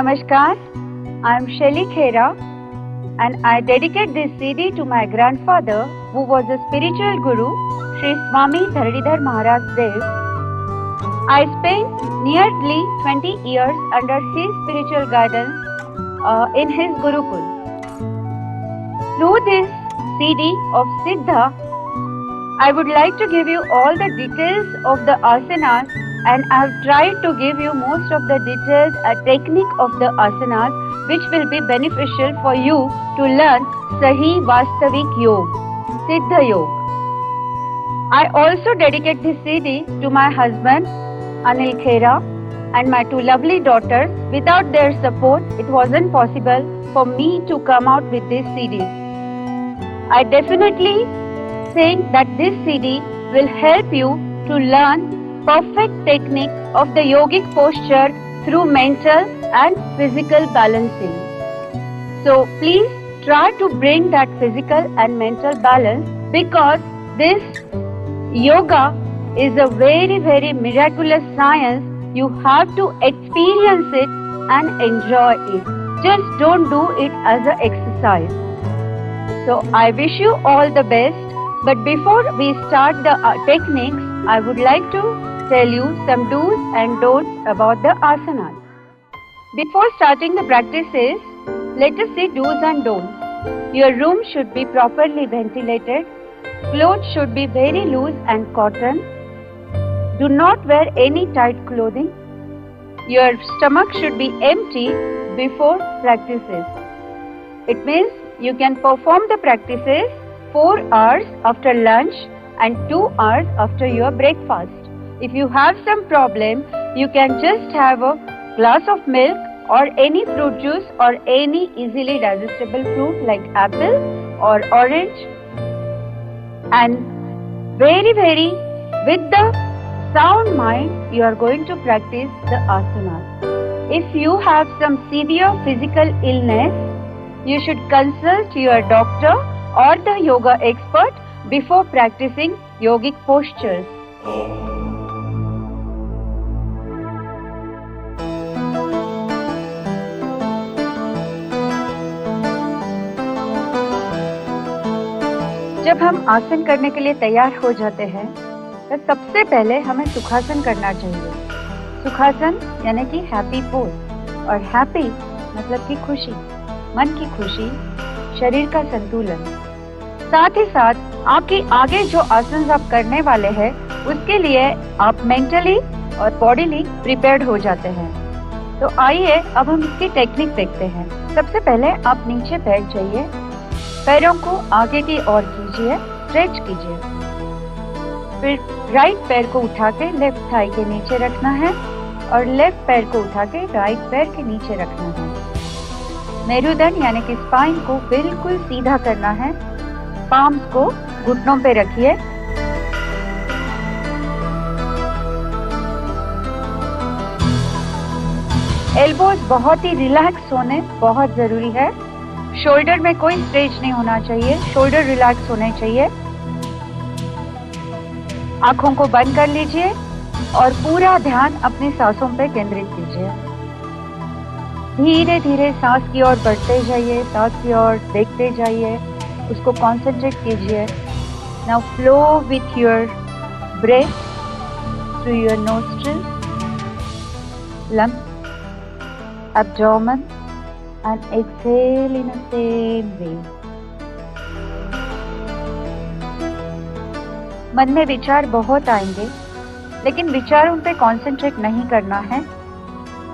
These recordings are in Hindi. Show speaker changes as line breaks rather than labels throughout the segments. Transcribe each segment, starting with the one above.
Namaskar, I am Shelly Khera and I dedicate this CD to my grandfather who was a spiritual guru, Sri Swami Dharadhar Maharaj Dev. I spent nearly 20 years under his spiritual guidance in his Gurukul. Through this CD of Siddha, I would like to give you all the details of the asanas, and I have tried to give you most of the detailed technique of the asanas which will be beneficial for you to learn Sahi Vastavik Yoga, Siddha Yoga. I also dedicate this CD to my husband Anil Khera and my two lovely daughters. Without their support, it wasn't possible for me to come out with this CD. I definitely think that this CD will help you to learn perfect technique of the yogic posture through mental and physical balancing. So please try to bring that physical and mental balance, because this yoga is a very, very miraculous science. You have to experience it and enjoy it. Just don't do it as an exercise. So I wish you all the best. But before we start the techniques, I would like to tell you some do's and don'ts about the asanas. Before starting the practices, let us see do's and don'ts. Your room should be properly ventilated. Clothes should be very loose and cotton. Do not wear any tight clothing. Your stomach should be empty before practices. It means you can perform the practices 4 hours after lunch and 2 hours after your breakfast. If you have some problem, you can just have a glass of milk or any fruit juice or any easily digestible fruit like apple or orange, and very with the sound mind you are going to practice the asanas. If you have some severe physical illness, you should consult your doctor or the yoga expert before practicing yogic postures. जब हम आसन करने के लिए तैयार हो जाते हैं तो सबसे पहले हमें सुखासन करना चाहिए। सुखासन यानी कि हैप्पी पोज, और हैप्पी मतलब कि खुशी, मन की खुशी, शरीर का संतुलन। साथ ही साथ आपके आगे जो आसन आप करने वाले हैं उसके लिए आप मेंटली और बॉडीली प्रिपेयर्ड हो जाते हैं। तो आइए अब हम इसकी टेक्निक देखते हैं। सबसे पहले आप नीचे बैठ जाइए, पैरों को आगे की ओर कीजिए, स्ट्रेच कीजिए। फिर राइट पैर को उठा के लेफ्ट थाई के नीचे रखना है और लेफ्ट पैर को उठा के राइट पैर के नीचे रखना है। मेरुदंड यानी कि स्पाइन को बिल्कुल सीधा करना है। पाम्स को घुटनों पे रखिए। एल्बोज बहुत ही रिलैक्स होने बहुत जरूरी है। शोल्डर में कोई स्ट्रेच नहीं होना चाहिए, शोल्डर रिलैक्स होने चाहिए। आंखों को बंद कर लीजिए और पूरा ध्यान अपनी सांसों पे केंद्रित कीजिए। धीरे धीरे सांस की ओर बढ़ते जाइए, सांस की ओर देखते जाइए, उसको कंसंट्रेट कीजिए। Now flow with your breath through your nostrils, lungs, abdomen, and exhale in the same way. मन में विचार बहुत आएंगे, लेकिन विचारों पे कंसंट्रेट नहीं करना है।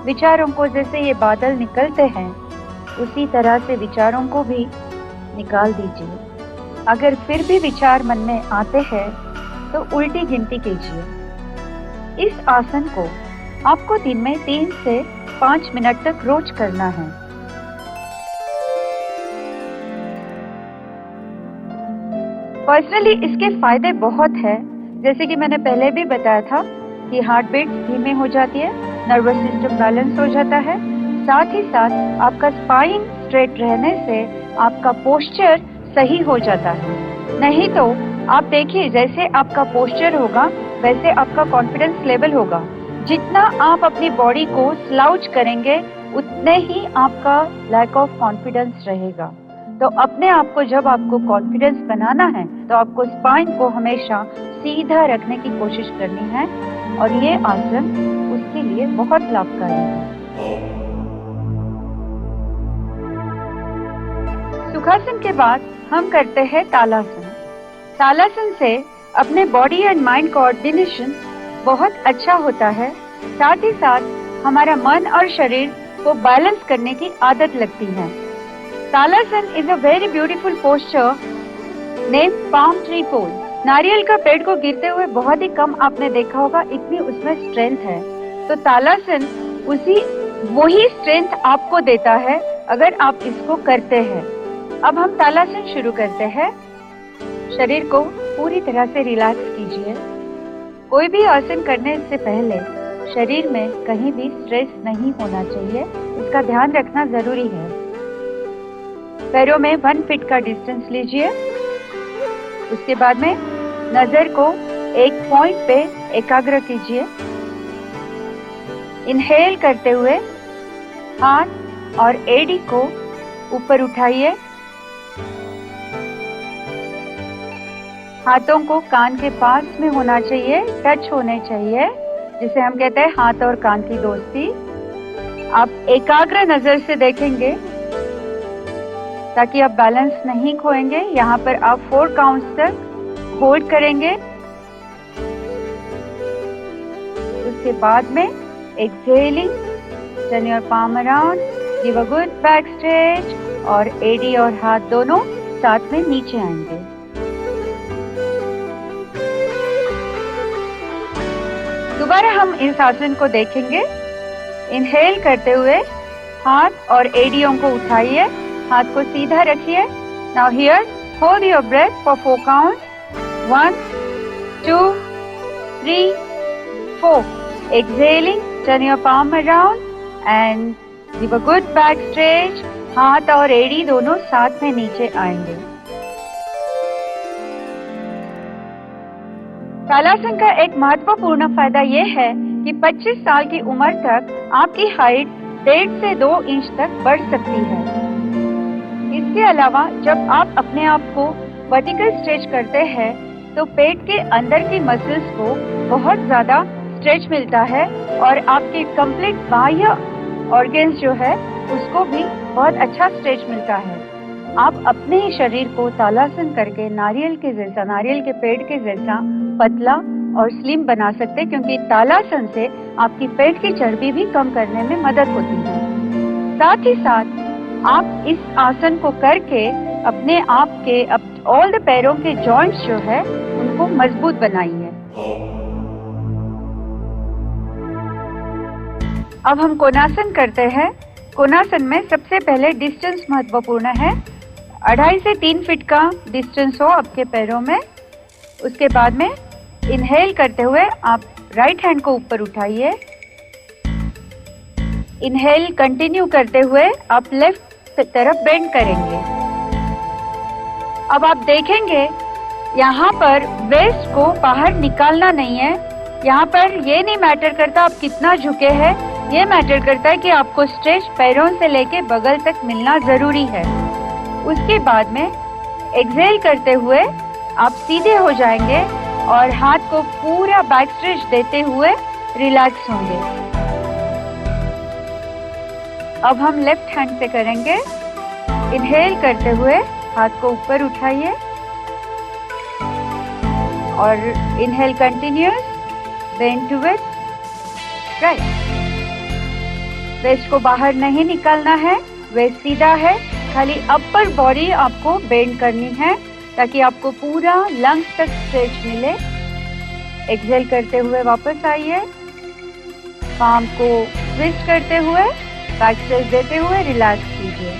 विचारों को जैसे ये बादल निकलते हैं उसी तरह से विचारों को भी निकाल दीजिए। अगर फिर भी विचार मन में आते हैं तो उल्टी गिनती कीजिए। इस आसन को आपको दिन में 3 से 5 मिनट तक रोज करना है। पर्सनली इसके फायदे बहुत है, जैसे कि मैंने पहले भी बताया था कि हार्ट बीट धीमे हो जाती है, नर्वस सिस्टम बैलेंस हो जाता है। साथ ही साथ आपका स्पाइन स्ट्रेट रहने से आपका पोस्चर सही हो जाता है। नहीं तो आप देखिए, जैसे आपका पोस्चर होगा वैसे आपका कॉन्फिडेंस लेवल होगा। जितना आप अपनी बॉडी को स्लाउच करेंगे उतने ही आपका लैक ऑफ कॉन्फिडेंस रहेगा। तो अपने आप को जब आपको कॉन्फिडेंस बनाना है तो आपको स्पाइन को हमेशा सीधा रखने की कोशिश करनी है और ये आसन उसके लिए बहुत लाभकारी है। सुखासन के बाद हम करते हैं तालासन। तालासन से अपने बॉडी एंड माइंड कोऑर्डिनेशन बहुत अच्छा होता है, साथ ही साथ हमारा मन और शरीर को बैलेंस करने की आदत लगती है। Talasana is a very beautiful posture name palm tree pose. नारियल का पेड़ को गिरते हुए बहुत ही कम आपने देखा होगा, इतनी उसमें स्ट्रेंथ है। तो तालासन वही स्ट्रेंथ आपको देता है अगर आप इसको करते हैं। अब हम तालासन शुरू करते हैं। शरीर को पूरी तरह से रिलैक्स कीजिए। कोई भी आसन करने से पहले शरीर में कहीं भी स्ट्रेस नहीं होना चाहिए, इसका ध्यान रखना जरूरी है। पैरों में 1 फीट का डिस्टेंस लीजिए। उसके बाद में नजर को एक पॉइंट पे एकाग्र कीजिए। इनहेल करते हुए हाथ और एड़ी को ऊपर उठाइए। हाथों को कान के पास में होना चाहिए, टच होने चाहिए, जिसे हम कहते हैं हाथ और कान की दोस्ती। आप एकाग्र नजर से देखेंगे ताकि आप बैलेंस नहीं खोएंगे। यहाँ पर आप 4 काउंट्स तक होल्ड करेंगे। उसके बाद में exhaling, turn your palm around, give a good back stretch और एडी और हाथ दोनों साथ में नीचे आएंगे। दोबारा हम इस आसन को देखेंगे। इनहेल करते हुए हाथ और एडियों को उठाइए, हाथ को सीधा रखिए। Now here hold your breath for 4 counts, 1 2 3 4। Exhaling, turn your palm around and give a good back stretch. हाथ और एड़ी दोनों साथ में नीचे आएंगे। तालासन का एक महत्वपूर्ण फायदा ये है कि 25 साल की उम्र तक आपकी हाइट 1.5 से 2 इंच तक बढ़ सकती है। इसके अलावा जब आप अपने आप को वर्टिकल स्ट्रेच करते हैं तो पेट के अंदर की मसल्स को बहुत ज्यादा स्ट्रेच मिलता है और आपके कंप्लीट बाह्य ऑर्गन्स जो है उसको भी बहुत अच्छा स्ट्रेच मिलता है। आप अपने ही शरीर को तालासन करके नारियल के पेड़ के जैसा पतला और स्लिम बना सकते हैं, क्योंकि तालासन से आपकी पेट की चर्बी भी कम करने में मदद होती है। साथ ही साथ आप इस आसन को करके अपने आप के ऑल द पैरों के जॉइंट्स जो है उनको मजबूत बनाइए। अब हम कोणासन करते हैं। कोणासन में सबसे पहले डिस्टेंस महत्वपूर्ण है। 2.5 से 3 फीट का डिस्टेंस हो आपके पैरों में। उसके बाद में इनहेल करते हुए आप राइट हैंड को ऊपर उठाइए। इनहेल कंटिन्यू करते हुए आप लेफ्ट तरफ बेंड करेंगे। अब आप देखेंगे यहाँ पर वेस्ट को बाहर निकालना नहीं है। यहाँ पर ये नहीं मैटर करता आप कितना झुके हैं, ये मैटर करता है कि आपको स्ट्रेच पैरों से लेके बगल तक मिलना जरूरी है। उसके बाद में एक्सहेल करते हुए आप सीधे हो जाएंगे और हाथ को पूरा बैक स्ट्रेच देते हुए रिलैक्स होंगे। अब हम लेफ्ट हैंड से करेंगे। इनहेल करते हुए हाथ को ऊपर उठाइए और inhale continuous, bend towards right. Waist को बाहर नहीं निकालना है, वेस्ट सीधा है, खाली अपर बॉडी आपको बेंड करनी है ताकि आपको पूरा लंग्स तक स्ट्रेच मिले। एक्सहेल करते हुए वापस आइए, पाम को ट्विस्ट करते हुए बैक स्ट्रेच देते हुए रिलैक्स कीजिए।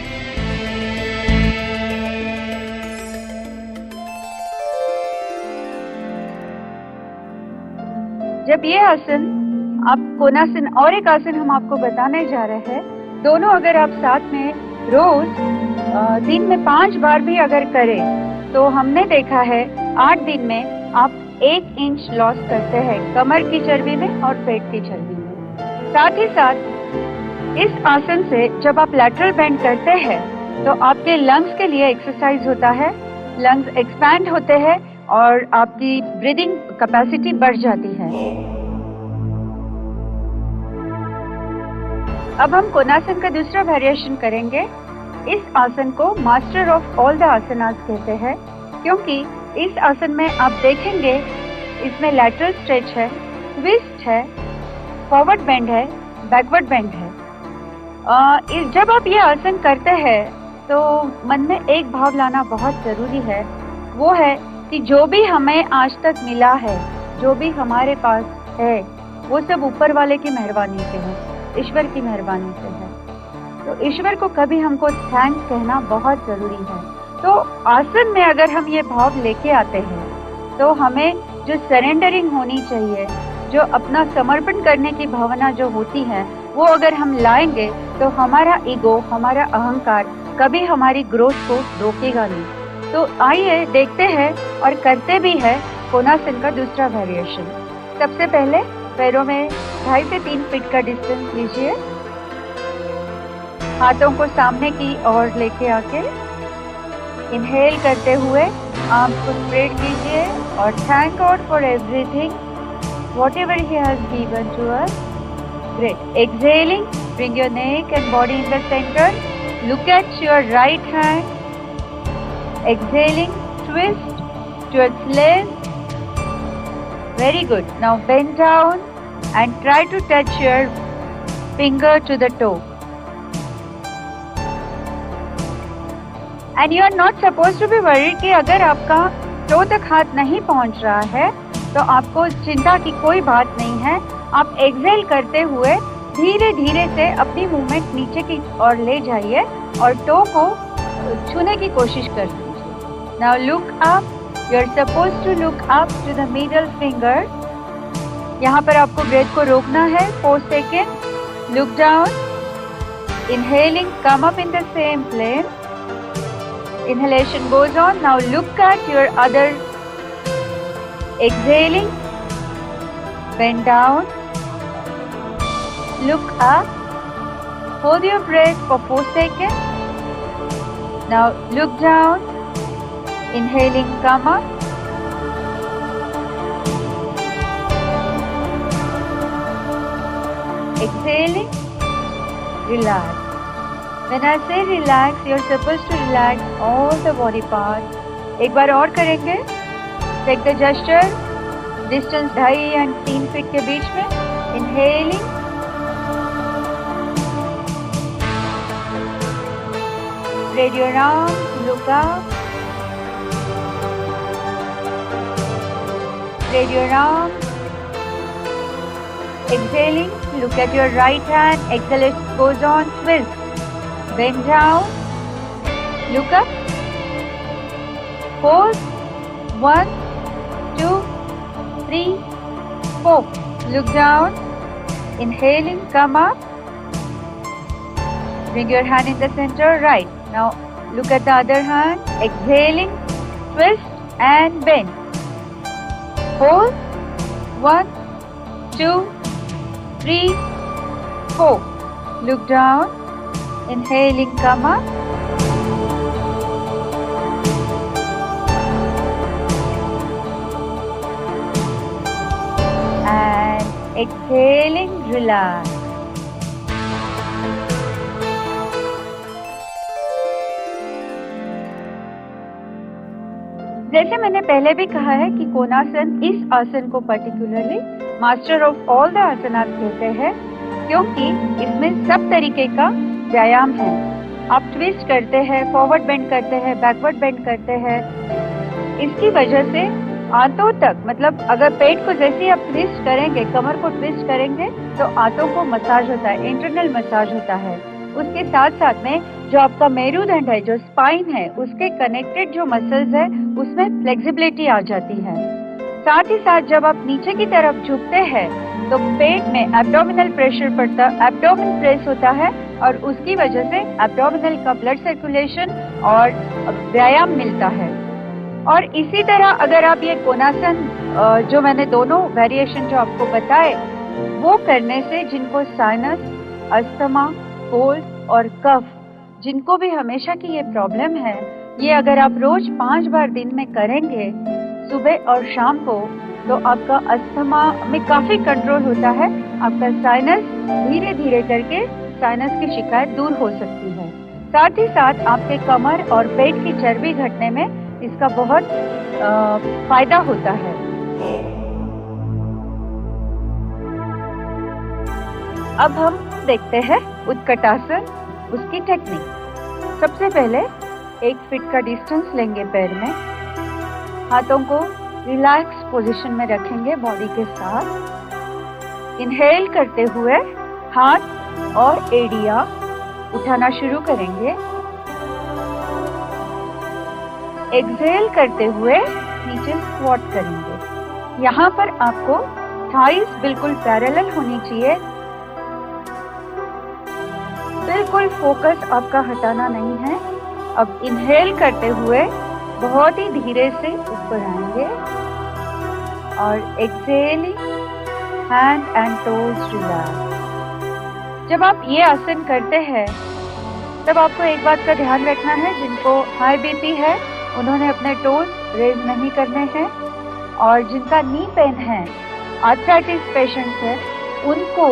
जब ये आसन आप कोणासन और एक आसन हम आपको बताने जा रहे हैं, दोनों अगर आप साथ में रोज दिन में 5 बार भी अगर करें तो हमने देखा है 8 दिन में आप 1 इंच लॉस करते हैं कमर की चर्बी में और पेट की चर्बी में। साथ ही साथ इस आसन से जब आप लैटरल बेंड करते हैं तो आपके लंग्स के लिए एक्सरसाइज होता है, लंग्स एक्सपैंड होते हैं और आपकी ब्रीदिंग कैपेसिटी बढ़ जाती है। अब हम कोणासन का दूसरा वेरिएशन करेंगे। इस आसन को master of all the asanas कहते हैं, क्योंकि इस आसन में आप देखेंगे इसमें लैटरल स्ट्रेच है, ट्विस्ट है, फॉरवर्ड बेंड है, बैकवर्ड बेंड है। जब आप ये आसन करते हैं तो मन में एक भाव लाना बहुत जरूरी है, वो है कि जो भी हमें आज तक मिला है, जो भी हमारे पास है, वो सब ऊपर वाले की मेहरबानी से है, ईश्वर की मेहरबानी से है। तो ईश्वर को कभी हमको थैंक्स कहना बहुत जरूरी है। तो आसन में अगर हम ये भाव लेके आते हैं तो हमें जो सरेंडरिंग होनी चाहिए, जो अपना समर्पण करने की भावना जो होती है, वो अगर हम लाएंगे तो हमारा ईगो, हमारा अहंकार कभी हमारी ग्रोथ को रोकेगा नहीं। तो आइए देखते हैं और करते भी है कोणासन का दूसरा वेरिएशन। सबसे पहले पैरों में 2.5 से 3 फीट का डिस्टेंस लीजिए, हाथों को सामने की ओर लेके आके इनहेल करते हुए आर्म्स को स्प्रेड कीजिए और thank God for everything whatever he has given to us. Great. Exhaling, bring your neck and body in the center. Look at your right hand. Exhaling, twist towards left. Very good. Now bend down and try to touch your finger to the toe. And you are not supposed to be worried कि अगर आपका टो तक हाथ नहीं पहुंच रहा है तो आपको चिंता की कोई बात नहीं है। आप एक्सहेल करते हुए धीरे धीरे से अपनी मूवमेंट नीचे की ओर ले जाइए और टो को छूने की कोशिश कर लीजिए। Now look up, you are supposed to look up to the middle finger. यहाँ पर आपको ब्रेथ को रोकना है 4 second. Look down, inhaling, come up in the same plane. Inhalation goes on. Now look at your other. Exhaling, bend down, look up, hold your breath for 4 seconds. Now look down, inhaling, come up. Exhaling, relax. When I say relax, you are supposed to relax all the body parts. एक बार और करेंगे। Take the gesture, distance 2.5 and 3 feet के बीच में। Inhaling, spread your arms, look up. Spread your arms. Exhaling, look at your right hand. Exhalation goes on, twist. Bend down, look up, pause, 1, 2, 3, 4, look down, inhaling, come up, bring your hand in the center, right, now look at the other hand, exhaling, twist and bend, pause, 1, 2, 3, 4, look down, inhaling, come up. And exhaling, relax. जैसे मैंने पहले भी कहा है कि कोणासन इस आसन को particularly master of all the asanas कहते हैं, क्योंकि इसमें सब तरीके का व्यायाम है। आप ट्विस्ट करते हैं, फॉरवर्ड बेंड करते हैं, बैकवर्ड बेंड करते हैं। इसकी वजह से आंतों तक, मतलब अगर पेट को जैसे ही आप ट्विस्ट करेंगे, कमर को ट्विस्ट करेंगे तो आंतों को मसाज होता है, इंटरनल मसाज होता है। उसके साथ साथ में जो आपका मेरुदंड है, जो स्पाइन है, उसके कनेक्टेड जो मसल्स है उसमें फ्लेक्सिबिलिटी आ जाती है। साथ ही साथ जब आप नीचे की तरफ झुकते हैं तो पेट में एब्डोमिनल प्रेशर पड़ता, एब्डोमिन प्रेस होता है और उसकी वजह से एब्डोमिनल का ब्लड सर्कुलेशन और व्यायाम मिलता है। और इसी तरह अगर आप ये कोणासन जो मैंने दोनों वेरिएशन जो आपको बताए वो करने से जिनको साइनस, अस्थमा, कोल्ड और कफ, जिनको भी हमेशा की ये प्रॉब्लम है, ये अगर आप रोज 5 बार दिन में करेंगे, सुबह और शाम को, तो आपका अस्थमा में काफी कंट्रोल होता है। आपका साइनस धीरे धीरे करके साइनस की शिकायत दूर हो सकती है। साथ ही साथ आपके कमर और पेट की चर्बी घटने में इसका बहुत फायदा होता है। अब हम देखते हैं उत्कटासन, उसकी टेक्निक। सबसे पहले 1 फीट का डिस्टेंस लेंगे पैर में, हाथों को रिलैक्स पोजीशन में रखेंगे बॉडी के साथ। इनहेल करते हुए हाथ और एड़ियां उठाना शुरू करेंगे। एक्सहेल करते हुए नीचे स्क्वाट करेंगे। यहाँ पर आपको थाइस बिल्कुल पैरेलल होनी चाहिए, बिल्कुल फोकस आपका हटाना नहीं है। अब इनहेल करते हुए बहुत ही धीरे से ऊपर आएंगे और exhaling, hand and toes relax. जब आप ये आसन करते हैं तब आपको एक बात का ध्यान रखना है, जिनको हाई बीपी है उन्होंने अपने टोज रेज नहीं करने हैं, और जिनका नी पेन है, आर्थराइटिस पेशेंट्स है, उनको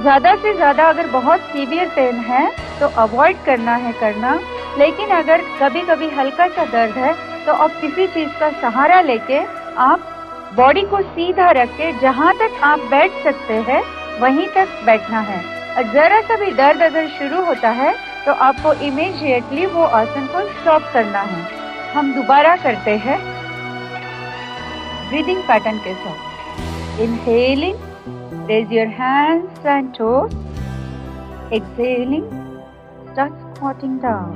ज़्यादा से ज़्यादा अगर बहुत सीवियर पेन है तो अवॉइड करना है करना। लेकिन अगर कभी कभी हल्का सा दर्द है तो आप किसी चीज़ का सहारा लेके आप बॉडी को सीधा रख के जहाँ तक आप बैठ सकते हैं वहीं तक बैठना है। और जरा सा भी दर्द अगर शुरू होता है तो आपको इमीडिएटली वो आसन को स्टॉप करना है। हम दोबारा करते हैं ब्रीदिंग पैटर्न के साथ। Inhaling, raise your hands and toes. Exhaling, start squatting down.